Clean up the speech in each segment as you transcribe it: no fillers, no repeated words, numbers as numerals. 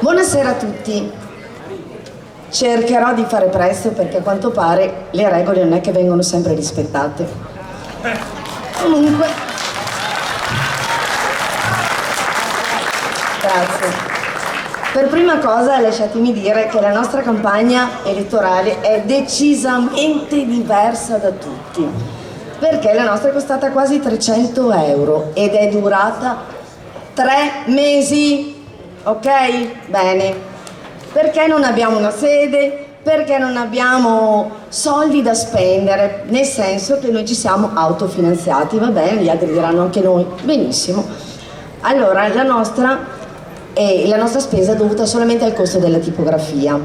Buonasera a tutti. Cercherò di fare presto perché a quanto pare le regole non è che vengono sempre rispettate. Comunque, grazie. Per prima cosa lasciatemi dire che la nostra campagna elettorale è decisamente diversa da tutti, perché la nostra è costata quasi 300 euro ed è durata 3 mesi. Ok? Bene. Perché non abbiamo una sede? Perché non abbiamo soldi da spendere, nel senso che noi ci siamo autofinanziati, va bene, gli altri diranno anche noi, benissimo. Allora, la nostra spesa è dovuta solamente al costo della tipografia.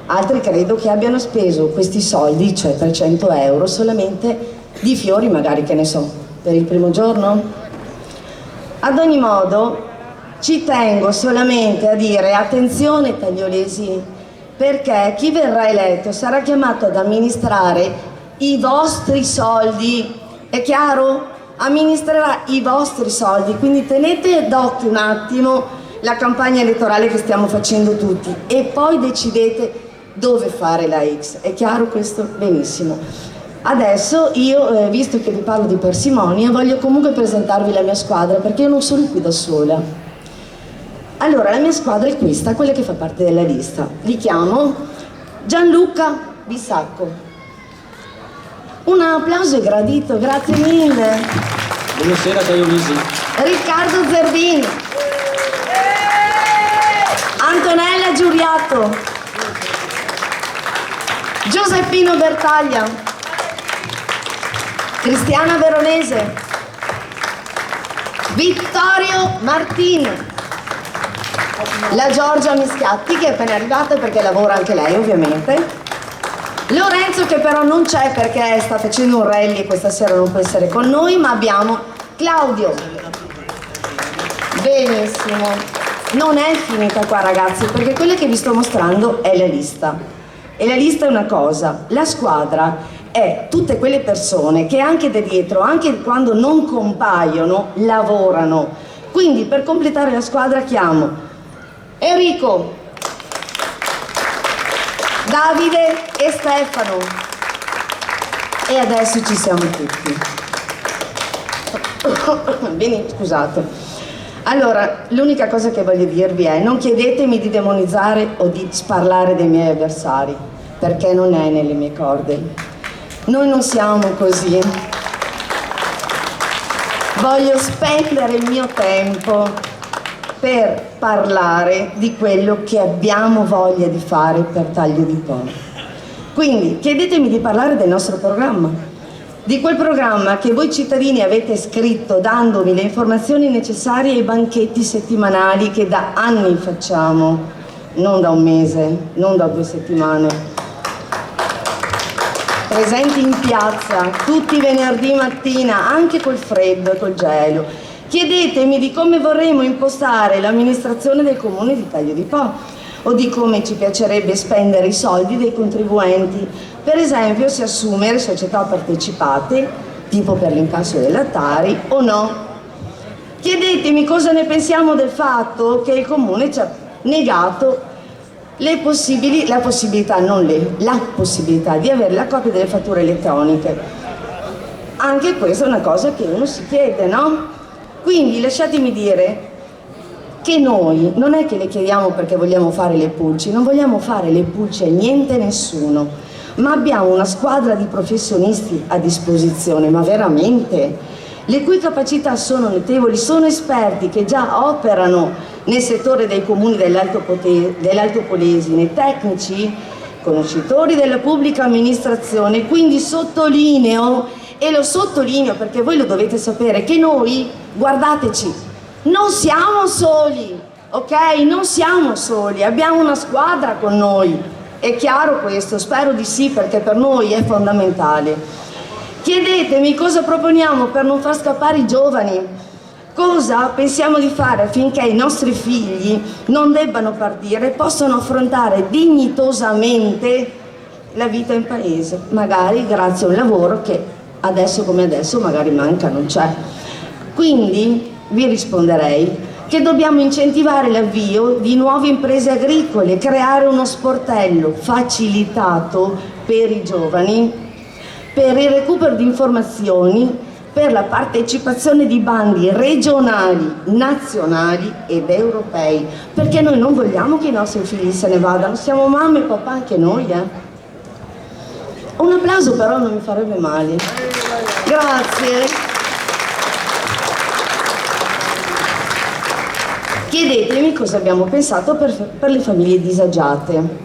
Altri credo che abbiano speso questi soldi, cioè 300 euro, solamente di fiori, magari, che ne so, per il primo giorno. Ad ogni modo, ci tengo solamente a dire attenzione tagliolesi, perché chi verrà eletto sarà chiamato ad amministrare i vostri soldi, è chiaro? Amministrerà i vostri soldi, quindi tenete d'occhio un attimo la campagna elettorale che stiamo facendo tutti e poi decidete dove fare la X, è chiaro questo? Benissimo. Adesso io, visto che vi parlo di parsimonia, voglio comunque presentarvi la mia squadra, perché io non sono qui da sola. Allora, la mia squadra è questa, quella che fa parte della lista. Li chiamo Gianluca Bissacco. Un applauso è gradito, grazie mille. Buonasera Tagliolesi. Riccardo Zerbini. Antonella Giuriatto. Giuseppino Bertaglia. Cristiana Veronese. Vittorio Martini. La Giorgia Mischiatti, che è appena arrivata perché lavora anche lei ovviamente. Lorenzo, che però non c'è perché sta facendo un rally e questa sera non può essere con noi, ma abbiamo Claudio. Benissimo. Non è finita qua, ragazzi, perché quella che vi sto mostrando è la lista. E la lista è una cosa, la squadra è tutte quelle persone che anche da dietro, anche quando non compaiono, lavorano. Quindi per completare la squadra chiamo Enrico, Davide e Stefano. E adesso ci siamo tutti. Bene, scusate. Allora, l'unica cosa che voglio dirvi è: non chiedetemi di demonizzare o di sparlare dei miei avversari, perché non è nelle mie corde. Noi non siamo così. Voglio spendere il mio tempo per parlare di quello che abbiamo voglia di fare per Taglio di Po. Quindi chiedetemi di parlare del nostro programma, di quel programma che voi cittadini avete scritto dandomi le informazioni necessarie ai banchetti settimanali che da anni facciamo, non da un mese, non da 2 settimane. Presenti in piazza tutti i venerdì mattina, anche col freddo e col gelo. Chiedetemi di come vorremmo impostare l'amministrazione del comune di Taglio di Po o di come ci piacerebbe spendere i soldi dei contribuenti, per esempio se assumere società partecipate, tipo per l'incasso della Tari o no. Chiedetemi cosa ne pensiamo del fatto che il comune ci ha negato la possibilità di avere la copia delle fatture elettroniche. Anche questa è una cosa che uno si chiede, no? Quindi lasciatemi dire che noi non è che le chiediamo perché vogliamo fare le pulci, non vogliamo fare le pulci a niente e nessuno, ma abbiamo una squadra di professionisti a disposizione, ma veramente, le cui capacità sono notevoli, sono esperti che già operano nel settore dei comuni dell'Alto Polesine, tecnici, conoscitori della pubblica amministrazione, quindi sottolineo, e lo sottolineo perché voi lo dovete sapere, che noi, guardateci, non siamo soli, ok? Non siamo soli, abbiamo una squadra con noi, è chiaro questo? Spero di sì, perché per noi è fondamentale. Chiedetemi cosa proponiamo per non far scappare i giovani, cosa pensiamo di fare affinché i nostri figli non debbano partire e possano affrontare dignitosamente la vita in paese, magari grazie a un lavoro che adesso come adesso magari manca, non c'è. Quindi vi risponderei che dobbiamo incentivare l'avvio di nuove imprese agricole, creare uno sportello facilitato per i giovani, per il recupero di informazioni, per la partecipazione di bandi regionali, nazionali ed europei, perché noi non vogliamo che i nostri figli se ne vadano, siamo mamma e papà anche noi. Un applauso però non mi farebbe male. Grazie. Chiedetemi cosa abbiamo pensato per le famiglie disagiate.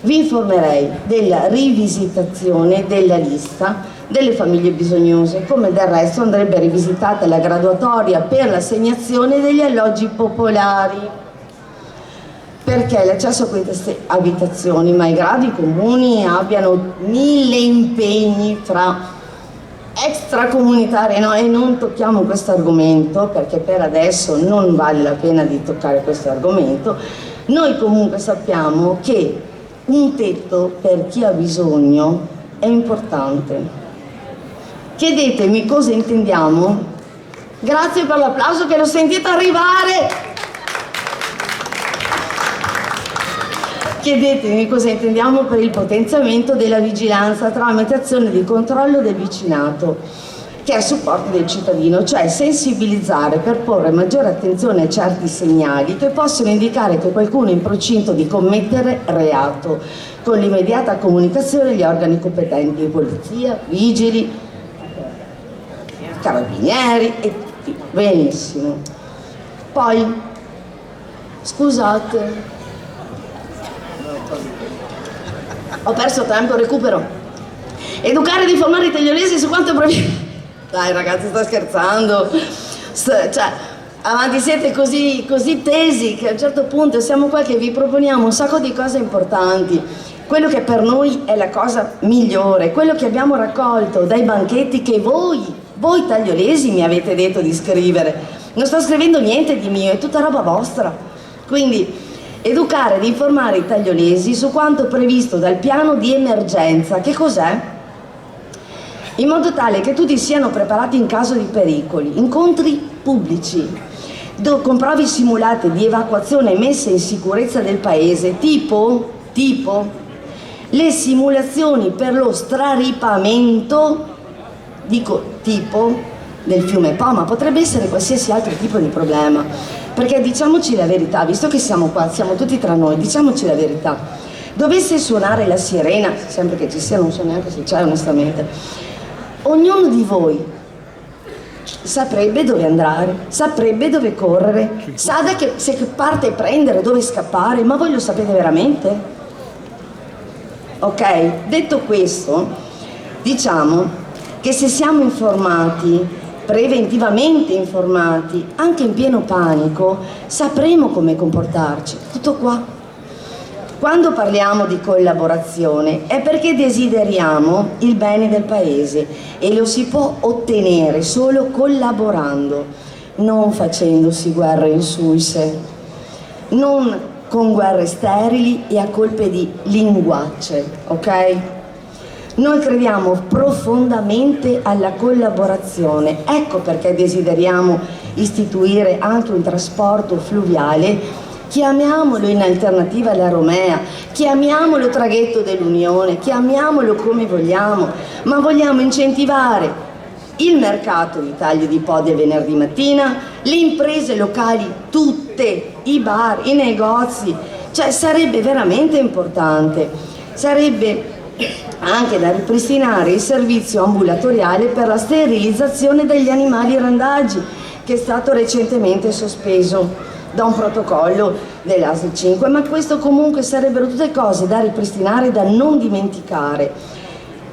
Vi informerei della rivisitazione della lista delle famiglie bisognose, come del resto andrebbe rivisitata la graduatoria per l'assegnazione degli alloggi popolari, perché l'accesso a queste abitazioni, malgrado i comuni abbiano 1000 impegni fra extracomunitari, no, e non tocchiamo questo argomento perché per adesso non vale la pena di toccare questo argomento, noi comunque sappiamo che un tetto per chi ha bisogno è importante. Chiedetemi cosa intendiamo. Grazie per l'applauso che l'ho sentito arrivare. Chiedetemi cosa intendiamo per il potenziamento della vigilanza tramite azione di controllo del vicinato, che è a supporto del cittadino, cioè sensibilizzare per porre maggiore attenzione a certi segnali che possono indicare che qualcuno è in procinto di commettere reato, con l'immediata comunicazione agli organi competenti, polizia, vigili, carabinieri e tutti. Benissimo. Poi, scusate, ho perso tempo, recupero. Educare ed informare i tagliolesi su quanto Dai ragazzi, sto scherzando. Cioè, avanti siete così tesi che a un certo punto siamo qua che vi proponiamo un sacco di cose importanti. Quello che per noi è la cosa migliore, quello che abbiamo raccolto dai banchetti che voi tagliolesi mi avete detto di scrivere. Non sto scrivendo niente di mio, è tutta roba vostra. Quindi educare ed informare i tagliolesi su quanto previsto dal piano di emergenza. Che cos'è? In modo tale che tutti siano preparati in caso di pericoli. Incontri pubblici, con prove simulate di evacuazione e messa in sicurezza del paese, tipo le simulazioni per lo straripamento, dico tipo, del fiume Po, ma potrebbe essere qualsiasi altro tipo di problema. Perché diciamoci la verità, visto che siamo qua, siamo tutti tra noi, diciamoci la verità. Dovesse suonare la sirena, sempre che ci sia, non so neanche se c'è onestamente, ognuno di voi saprebbe dove andare, saprebbe dove correre, sa da che parte prendere, dove scappare, ma voi lo sapete veramente? Ok? Detto questo, diciamo che se siamo informati, preventivamente informati, anche in pieno panico, sapremo come comportarci. Tutto qua. Quando parliamo di collaborazione è perché desideriamo il bene del paese e lo si può ottenere solo collaborando, non facendosi guerre insulse, non con guerre sterili e a colpe di linguacce, ok? Noi crediamo profondamente alla collaborazione, ecco perché desideriamo istituire anche un trasporto fluviale, chiamiamolo in alternativa alla Romea, chiamiamolo traghetto dell'Unione, chiamiamolo come vogliamo, ma vogliamo incentivare il mercato di taglio di podi il venerdì mattina, le imprese locali tutte, i bar, i negozi, cioè sarebbe veramente importante, sarebbe anche da ripristinare il servizio ambulatoriale per la sterilizzazione degli animali randagi, che è stato recentemente sospeso da un protocollo dell'ASL 5, ma questo comunque sarebbero tutte cose da ripristinare, da non dimenticare.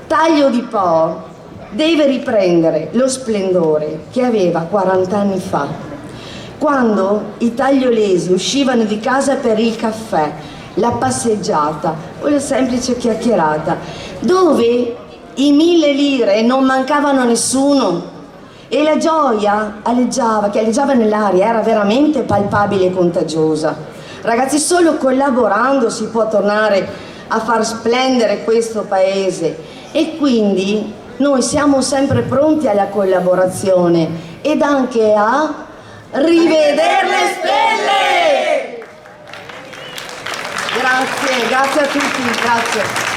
Taglio di Po deve riprendere lo splendore che aveva 40 anni fa, quando i tagliolesi uscivano di casa per il caffè, la passeggiata o la semplice chiacchierata, dove i 1000 lire non mancavano a nessuno e la gioia che aleggiava nell'aria era veramente palpabile e contagiosa. Ragazzi, solo collaborando si può tornare a far splendere questo paese e quindi noi siamo sempre pronti alla collaborazione ed anche a rivedere le stelle! Grazie a tutti, grazie.